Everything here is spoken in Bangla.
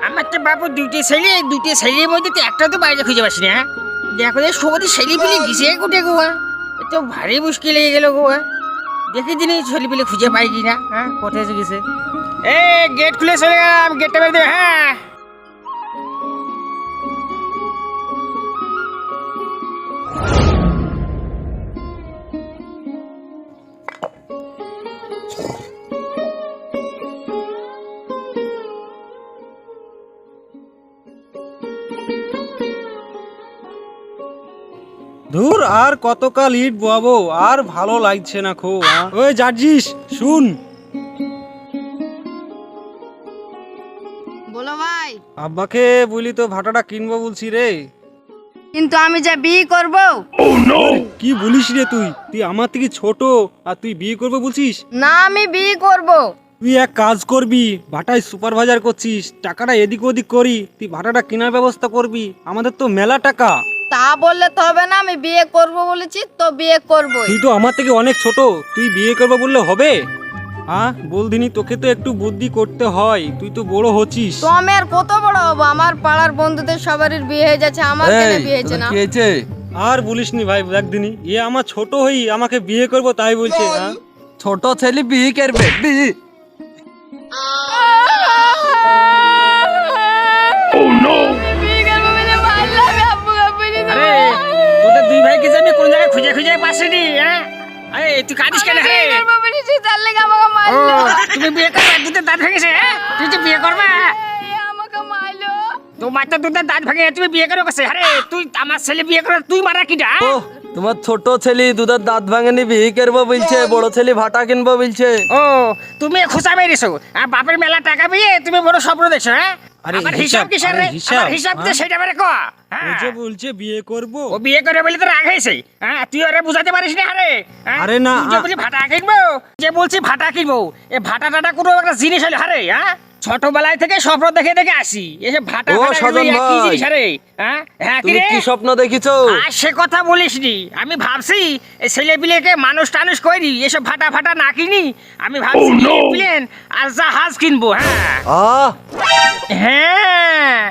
আমার তো বাবু দুটি ছেলের মধ্যে তো একটা তো বাইরে খুঁজে পাচ্ছি না। দেখো যে সবাই ছেলে পেলে গেছে কোটে গোয়া, এ তো ভারী মুশকিল হয়ে গেল গোয়া। দেখি দিনই ছেলে পেলে খুঁজে পাই কি না। হ্যাঁ, কোথায় গেছে? এ গেট খুলে চলে গেলাম, গেটটা বের দেবে। হ্যাঁ, ধুর, আর কতকাল ইট বোয়াবো, আর ভালো লাগছে না খো। ওই জার্জিস, শুন। বলো ভাই। আব্বাকে বলি তো ভাটাটা কিনবো বলছি রে। কিন্তু আমি যা বিয়ে করব। কি বলিস রে তুই? তুই আমার থেকে ছোট আর তুই বিয়ে করবো বলছিস? না, আমি বিয়ে করব। তুই এক কাজ করবি, ভাটায় সুপারভাইজার করছিস, টাকাটা এদিক ওদিক করি, তুই ভাটাটা কেনার ব্যবস্থা করবি। আমাদের তো মেলা টাকা। তা বললে তো হবে না, আমি বিয়ে করব বলেছি তো বিয়ে করবই। তুই তো আমার থেকে অনেক ছোট, তুই বিয়ে করবো বললে হবে? হ্যাঁ বলদিনি, তোকে তো একটু বুদ্ধি করতে হয়, তুই তো বড় হচ্ছিস। তো আমি আর কত বড় হব? আমার পাড়ার বন্ধুদের সবারই বিয়ে হয়ে যাচ্ছে, আমার কেন বিয়ে হচ্ছে না? আর বলিসনি ভাই, একদিনই এ আমার ছোট হই আমাকে বিয়ে করবো তাই বলছে। হ্যাঁ, ছোট ছেলে বিয়ে করবে বিয়ে? আরে তোদের দুই ভাইকে যে আমি কোন জায়গায় খুঁজে খুঁজে পাচ্ছিনি। হ্যাঁ, আরে তুই কাঁদিস কেন? রে ও, তুমি বিয়ে করবে? দুধের দাঁত ভেঙেছে? হ্যাঁ, তুই যে বিয়ে করবে? তোমার তো দুধের দাঁত ভেঙে তুমি বিয়ে করে গেছে। আরে তুই আমার ছেলে বিয়ে করে তুই মারা কিটা? ও, তোমার ছোট ছেলে দুধের দাঁত ভাঙেনি বিয়ে করবো বলছে, বড় ছেলে ভাটা কিনবো বলছে। ও, তুমি খুশা বেরিয়েছো আর বাপের মেলা টাকা পেয়ে তুমি বড় স্বপ্ন দেখছো। হ্যাঁ, আরে আমার হিসাব হিসাব, কিসের রে? আরে হিসাব, আমার হিসাব তো হ্যাঁ? সেটা বেরে কো। ও যে বলছে বিয়ে করবো। ও বিয়ে করে বলে তো রাগ হয়েছে। হ্যাঁ, তুই ওরে বুঝাতে পারিস না? আরে আরে না, তুই যে বলছি ভাটা কিনবো, যে বলছি ভাটা কিনবো, এ ভাটা টাটা কোনো একটা জিনিস হলে হারে। হ্যাঁ, ছোটবেলায় থেকে স্বপ্ন দেখে দেখে আসি, এসে ভাটা ও ভাটা সজন এগুলো কি ভাই। জিনিস? আরে হ্যাঁ, হ্যাঁ কি তুমি রে? কি স্বপ্ন দেখিছো? আর সে কথা বলিসনি। আমি ভাবছি এই ছেলে পিলেকে মানুষ টানুষ করি, এসব ভাটা ফাটা না কিনি। আমি ভাবছি প্লেন আর জাহাজ কিনবো। হ্যাঁ আহ হ্যাঁ